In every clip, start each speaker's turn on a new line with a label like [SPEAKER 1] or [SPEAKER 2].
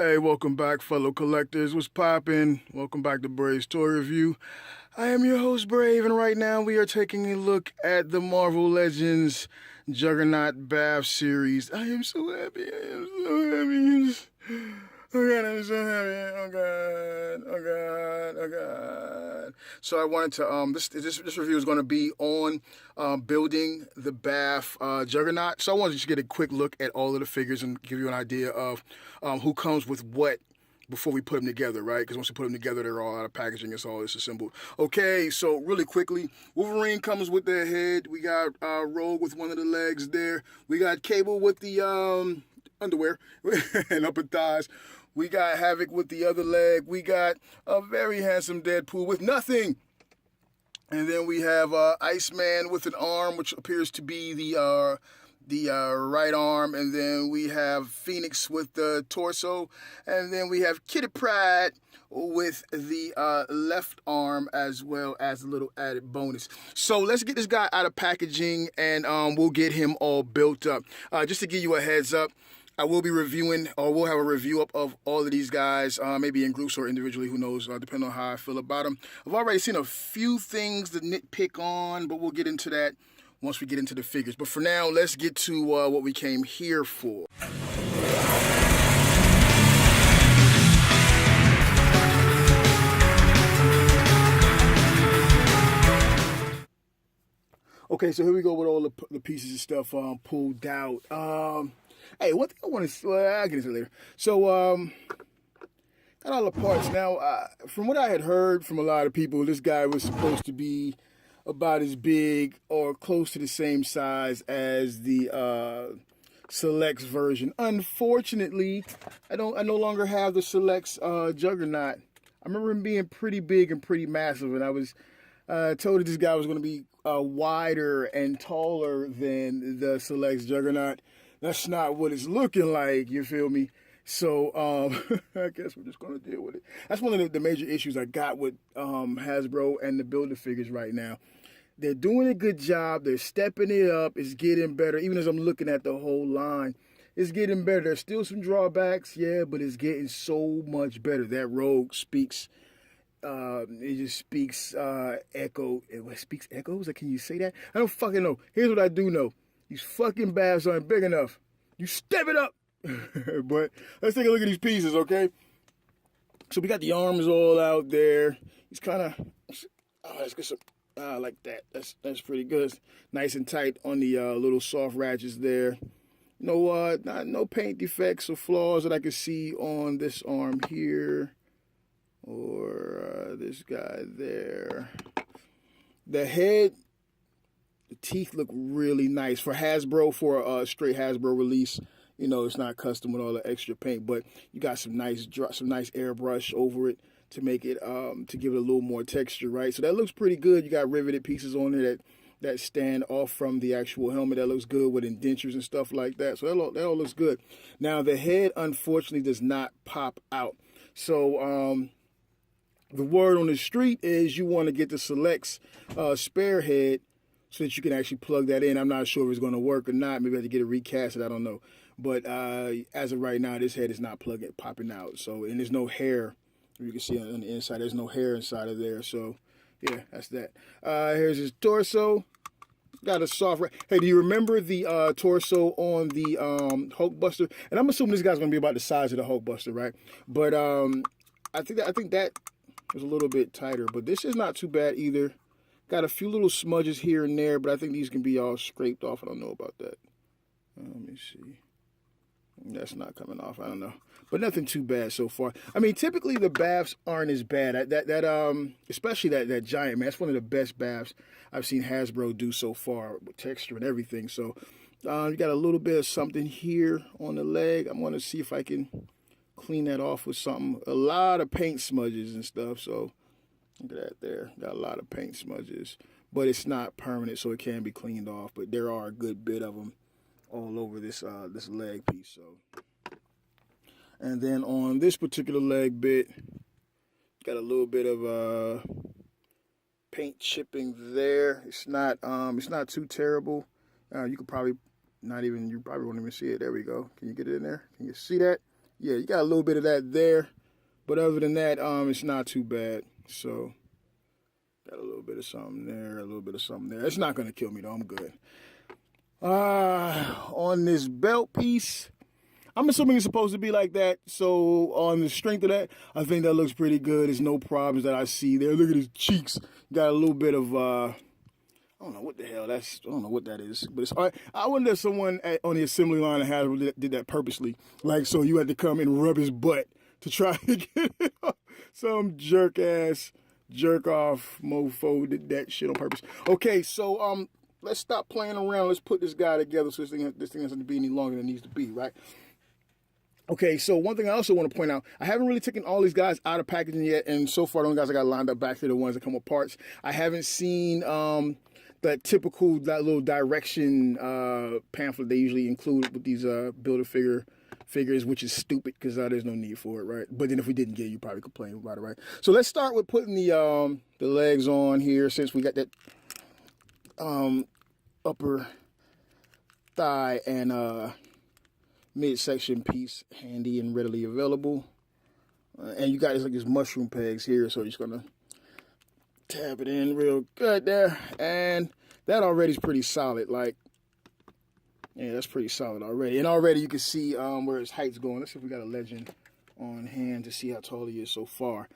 [SPEAKER 1] Hey, welcome back, fellow collectors. What's poppin'? Welcome back to Brave's Toy Review. I am your host, Brave, and right now we are taking a look at the Marvel Legends Juggernaut Bath series. I am so happy. I am so happy. Oh God, I'm so happy. Oh God. Oh God. Oh God. So I wanted to this review is going to be on building the Bath Juggernaut. So I wanted to just get a quick look at all of the figures and give you an idea of who comes with what before we put them together, right? Because once we put them together, they're all out of packaging. It's all disassembled. Okay, so really quickly, Wolverine comes with their head. We got Rogue with one of the legs there. We got Cable with the underwear and upper thighs. We got Havoc with the other leg. We got a very handsome Deadpool with nothing. And then we have Iceman with an arm, which appears to be the right arm. And then we have Phoenix with the torso. And then we have Kitty Pryde with the left arm, as well as a little added bonus. So let's get this guy out of packaging, and we'll get him all built up. Just to give you a heads up, I will be reviewing, or we'll have a review up of all of these guys, maybe in groups or individually, who knows, depending on how I feel about them. I've already seen a few things to nitpick on, but we'll get into that once we get into the figures. But for now, let's get to what we came here for. Okay, so here we go with all the pieces and stuff pulled out. Hey, one thing I want to, well, I'll get into it later. So, got all the parts. Now, from what I had heard from a lot of people, this guy was supposed to be about as big or close to the same size as the Selects version. Unfortunately, I no longer have the Selects Juggernaut. I remember him being pretty big and pretty massive, and I was told that this guy was going to be wider and taller than the Selects Juggernaut. That's not what it's looking like, you feel me? So, I guess we're just going to deal with it. That's one of the major issues I got with Hasbro and the Build-A-Figures right now. They're doing a good job. They're stepping it up. It's getting better. Even as I'm looking at the whole line, it's getting better. There's still some drawbacks, yeah, but it's getting so much better. That Rogue speaks, it just speaks echo. It speaks echoes? Can you say that? I don't fucking know. Here's what I do know. These fucking baths aren't big enough. You step it up. But let's take a look at these pieces, okay? So we got the arms all out there. He's kind of, let's get some, like that. That's pretty good. Nice and tight on the little soft ratchets there. No paint defects or flaws that I can see on this arm here or this guy there. The head. The teeth look really nice for Hasbro, for a straight Hasbro release. You know, it's not custom with all the extra paint, but you got some nice airbrush over it to make it to give it a little more texture, right? So that looks pretty good. You got riveted pieces on it that stand off from the actual helmet. That looks good with indentures and stuff like that. So that all looks good. Now the head unfortunately does not pop out. So the word on the street is you want to get the Selects spare head, so that you can actually plug that in. I'm not sure if it's going to work or not. Maybe I have to get it recasted. I don't know. But as of right now, this head is not popping out. So, and there's no hair. You can see on the inside, there's no hair inside of there. So, yeah, that's that. Here's his torso. Got a soft. Hey, do you remember the torso on the Hulkbuster? And I'm assuming this guy's going to be about the size of the Hulkbuster, right? But I think that was a little bit tighter. But this is not too bad either. Got a few little smudges here and there, but I think these can be all scraped off. I don't know about that. Let me see. That's not coming off. I don't know. But nothing too bad so far. I mean, typically the baths aren't as bad. Especially that giant, man. That's one of the best baths I've seen Hasbro do so far with texture and everything. So you got a little bit of something here on the leg. I'm going to see if I can clean that off with something. A lot of paint smudges and stuff, so look at that there. Got a lot of paint smudges, but it's not permanent, so it can be cleaned off. But there are a good bit of them all over this this leg piece. So, and then on this particular leg bit, got a little bit of paint chipping there. It's not too terrible. You could probably you probably won't even see it. There we go. Can you get it in there? Can you see that? Yeah, you got a little bit of that there. But other than that, it's not too bad. So, got a little bit of something there, a little bit of something there. It's not going to kill me, though. I'm good. On this belt piece, I'm assuming it's supposed to be like that. So, on the strength of that, I think that looks pretty good. There's no problems that I see there. Look at his cheeks. Got a little bit of, I don't know what the hell I don't know what that is. But it's all right. I wonder if someone on the assembly line did that purposely. Like, so you had to come and rub his butt to try to get it off. Some jerk off mofo did that shit on purpose. Okay, so let's stop playing around. Let's put this guy together so this thing doesn't be any longer than it needs to be, right? Okay, so one thing I also want to point out, I haven't really taken all these guys out of packaging yet, and so far the only guys I got lined up back here are the ones that come with parts. I haven't seen that little direction pamphlet they usually include with these Build-A-Figure figures, which is stupid because there's no need for it, right? But then if we didn't get it, you probably complain about it, right? So let's start with putting the legs on here, since we got that upper thigh and midsection piece handy and readily available. And you got this mushroom pegs here, so you're just gonna tab it in real good there, and that already is pretty solid. Like, yeah, that's pretty solid already. And already you can see where his height's going. Let's see if we got a legend on hand to see how tall he is so far.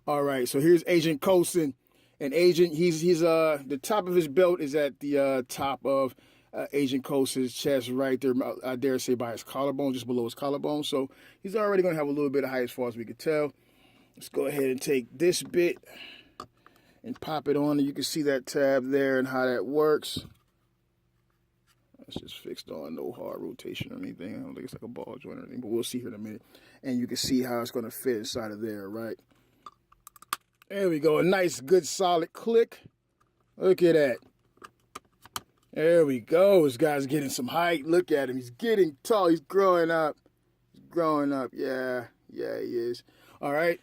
[SPEAKER 1] All right, so here's Agent Coulson. And Agent, he's the top of his belt is at the top of Agent Coulson's chest, right there, I dare say by his collarbone, just below his collarbone. So he's already going to have a little bit of height as far as we can tell. Let's go ahead and take this bit and pop it on. And you can see that tab there and how that works. It's just fixed on, no hard rotation or anything. I don't think it's like a ball joint or anything, but we'll see here in a minute. And you can see how it's going to fit inside of there, right? There we go. A nice, good, solid click. Look at that. There we go. This guy's getting some height. Look at him. He's getting tall. He's growing up. He's growing up. Yeah, he is. All right.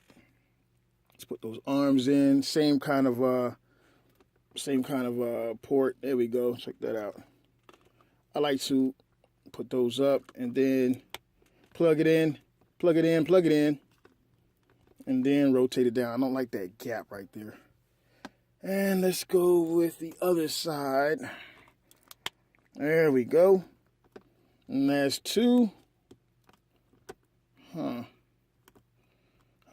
[SPEAKER 1] Let's put those arms in. Same kind of port. There we go. Check that out. I like to put those up and then plug it in, and then rotate it down. I don't like that gap right there. And let's go with the other side. There we go. And that's two. I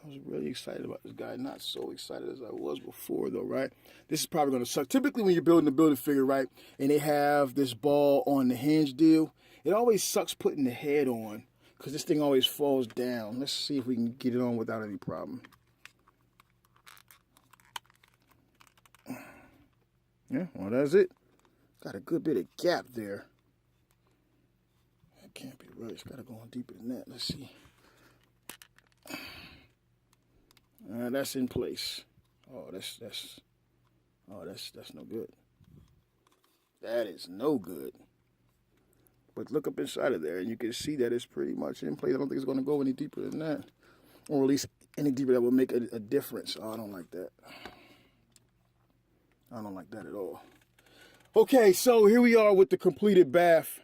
[SPEAKER 1] was really excited about this guy. Not so excited as I was before, though, right? This is probably going to suck. Typically, when you're building a Build-A-Figure, right, and they have this ball on the hinge deal, it always sucks putting the head on because this thing always falls down. Let's see if we can get it on without any problem. Yeah, well, that's it. Got a good bit of gap there. That can't be right. It's got to go on deeper than that. Let's see. That's in place. Oh, that's no good. That is no good. But look up inside of there, and you can see that it's pretty much in place. I don't think it's going to go any deeper than that, or at least any deeper that will make a difference. Oh, I don't like that. I don't like that at all. Okay, so here we are with the completed bath.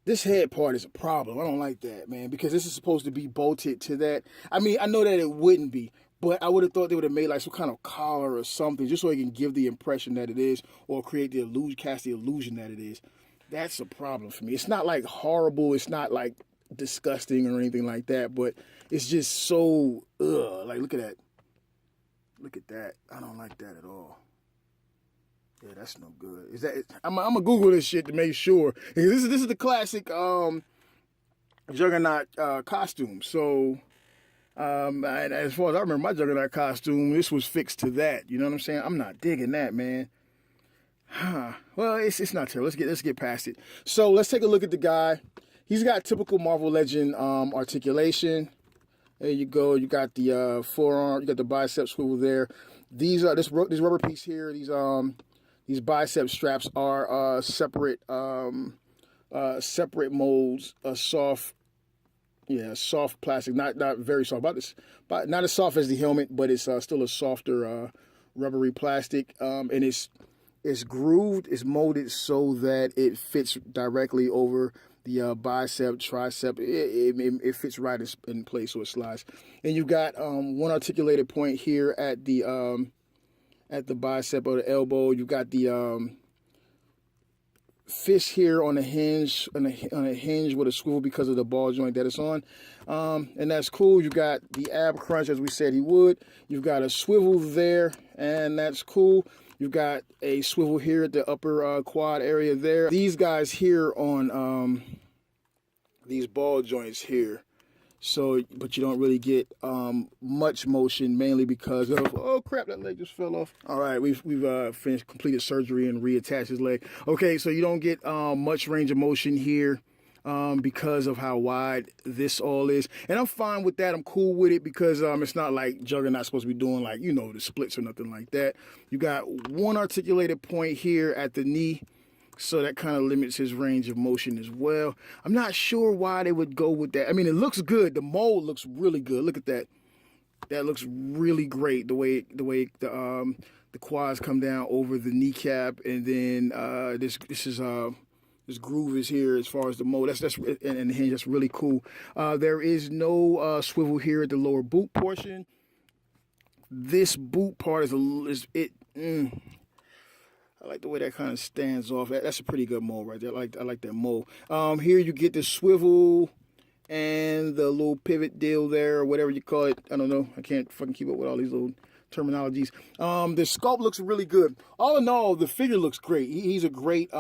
[SPEAKER 1] This head part is a problem. I don't like that, man, because this is supposed to be bolted to that. I mean, I know that it wouldn't be, but I would have thought they would have made like some kind of collar or something just so it can give the impression that it is, or create the illusion, cast the illusion that it is. That's a problem for me. It's not like horrible. It's not like disgusting or anything like that, but it's just so, like, look at that. Look at that. I don't like that at all. Yeah, that's no good. Is that? I'm gonna Google this shit to make sure. This is the classic Juggernaut costume. So, and as far as I remember, my Juggernaut costume, this was fixed to that. You know what I'm saying? I'm not digging that, man. Well, it's not terrible. Let's get past it. So let's take a look at the guy. He's got typical Marvel Legend articulation. There you go. You got the forearm. You got the bicep swivel there. This rubber piece here. These bicep straps are separate molds, soft plastic, not very soft, but not as soft as the helmet, but it's still a softer rubbery plastic, and it's it's grooved, it's molded so that it fits directly over the bicep, tricep. It fits right in place, so it slides. And you've got one articulated point here at the bicep or the elbow. You've got the fist here on a hinge, on a hinge with a swivel because of the ball joint that it's on, and that's cool. You got the ab crunch as we said he would. You've got a swivel there, and that's cool. You've got a swivel here at the upper quad area there. These guys here on these ball joints here. So, but you don't really get much motion, mainly because of, oh crap, that leg just fell off. All right, we've completed surgery and reattached his leg. Okay, so you don't get much range of motion here because of how wide this all is. And I'm fine with that. I'm cool with it because it's not like Juggernaut's supposed to be doing like, you know, the splits or nothing like that. You got one articulated point here at the knee. So that kind of limits his range of motion as well. I'm not sure why they would go with that. I mean, it looks good. The mold looks really good. Look at that. That looks really great. The way the quads come down over the kneecap, and then this groove is here as far as the mold. That's and the hinge. That's really cool. There is no swivel here at the lower boot portion. This boot part I like the way that kind of stands off. That's a pretty good mold right there. I like that mold. Here you get the swivel and the little pivot deal there, or whatever you call it. I don't know. I can't fucking keep up with all these little terminologies. The sculpt looks really good. All in all, the figure looks great. He's a great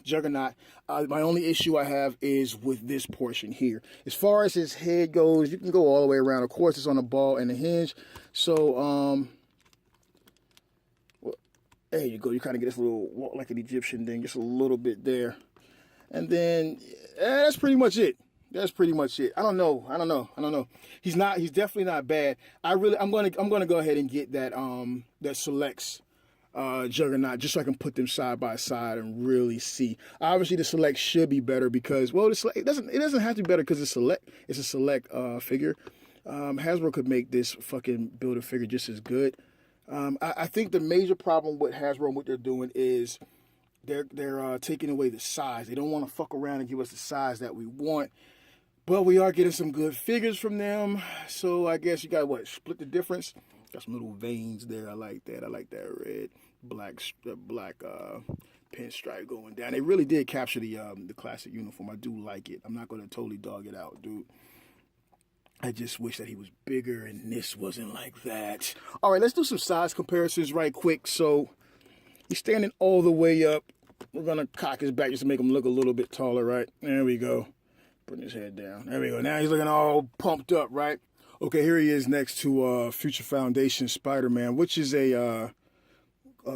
[SPEAKER 1] Juggernaut. My only issue I have is with this portion here. As far as his head goes, you can go all the way around. Of course, it's on the ball and the hinge. So, there you go. You kind of get this little walk like an Egyptian thing, just a little bit there. And then that's pretty much it. That's pretty much it. I don't know. He's definitely not bad. I'm gonna go ahead and get that Selects Juggernaut just so I can put them side by side and really see. Obviously the Select should be better because, well, it doesn't have to be better because it's a Select figure. Hasbro could make this fucking build a figure just as good. I think the major problem with Hasbro and what they're doing is they're taking away the size. They don't want to fuck around and give us the size that we want. But we are getting some good figures from them. So I guess you got split the difference. Got some little veins there. I like that. I like that red, black pinstripe going down. They really did capture the classic uniform. I do like it. I'm not going to totally dog it out, dude. I just wish that he was bigger and this wasn't like that. All right, let's do some size comparisons right quick. So he's standing all the way up. We're going to cock his back just to make him look a little bit taller, right? There we go. Putting his head down. There we go. Now he's looking all pumped up, right? Okay, here he is next to Future Foundation Spider-Man, which is a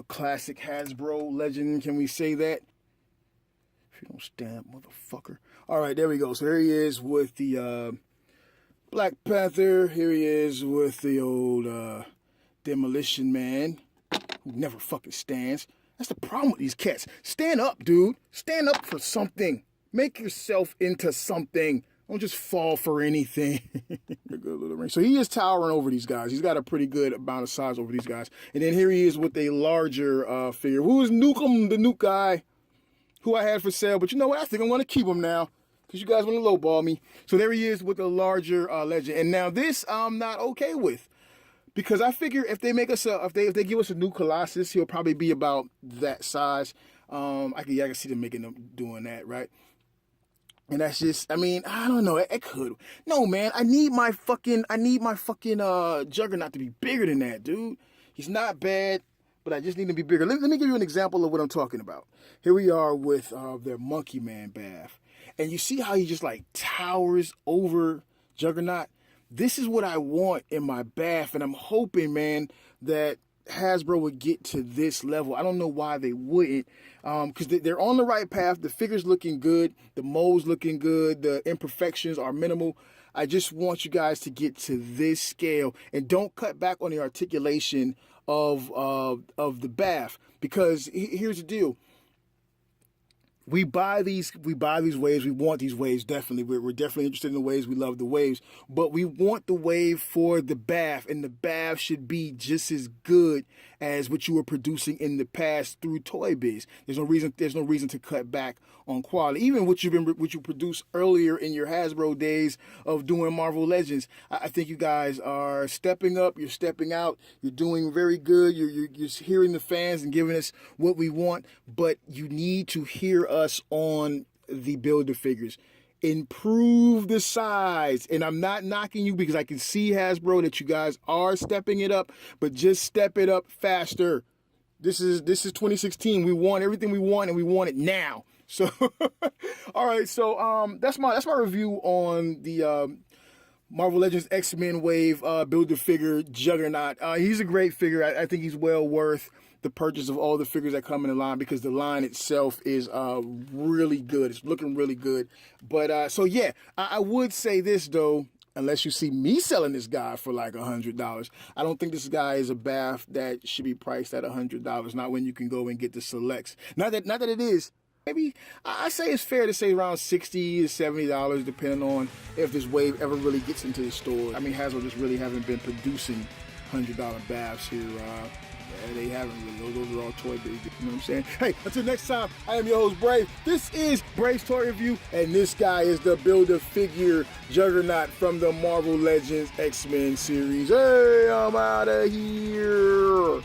[SPEAKER 1] classic Hasbro legend. Can we say that? If you don't stand, motherfucker. All right, there we go. So here he is with the Black Panther. Here he is with the old Demolition Man, who never fucking stands. That's the problem with these cats. Stand up, dude. Stand up for something. Make yourself into something. Don't just fall for anything. A good little ring. So he is towering over these guys. He's got a pretty good amount of size over these guys. And then here he is with a larger figure. Who is Nukem, the Nuke guy, who I had for sale. But you know what? I think I'm going to keep him now, because you guys want to lowball me. So there he is with a larger legend. And now this I'm not okay with, because I figure if they make us if they give us a new Colossus, he'll probably be about that size. I can see them doing that, right? And that's just, I mean, I don't know. It could. No, man. I need my fucking Juggernaut to be bigger than that, dude. He's not bad, but I just need him to be bigger. Let me give you an example of what I'm talking about. Here we are with their Monkey Man bath. And you see how he just like towers over Juggernaut? This is what I want in my bath. And I'm hoping, man, that Hasbro would get to this level. I don't know why they wouldn't, because they're on the right path. The figure's looking good. The mold's looking good. The imperfections are minimal. I just want you guys to get to this scale and don't cut back on the articulation of the bath, because here's the deal. We buy these waves. We want these waves, definitely. We're definitely interested in the waves. We love the waves. But we want the wave for the bath, and the bath should be just as good as what you were producing in the past through Toy Biz. There's no reason to cut back on quality. Even what you produced earlier in your Hasbro days of doing Marvel Legends. I think you guys are stepping up. You're stepping out. You're doing very good. You're hearing the fans and giving us what we want. But you need to hear us on the Build-A-Figures. Improve the size. And I'm not knocking you because I can see, Hasbro, that you guys are stepping it up, but just step it up faster. This is 2016. We want everything we want, and we want it now. So all right, so that's my review on the Marvel Legends X-Men Wave Build-A-Figure Juggernaut. He's a great figure. I think he's well worth the purchase of all the figures that come in the line, because the line itself is really good. It's looking really good. But so yeah, I would say this though, unless you see me selling this guy for like $100, I don't think this guy is a bath that should be priced at $100. Not when you can go and get the selects. Not that it is. Maybe I say it's fair to say around $60 to $70, depending on if this wave ever really gets into the store. I mean, Hasbro just really haven't been producing $100 baths here. They haven't really. Those are all Toy Biz. You know what I'm saying? Hey, until next time, I am your host, Brave. This is Brave's Toy Review, and this guy is the Build-A-Figure Juggernaut from the Marvel Legends X-Men series. Hey, I'm out of here.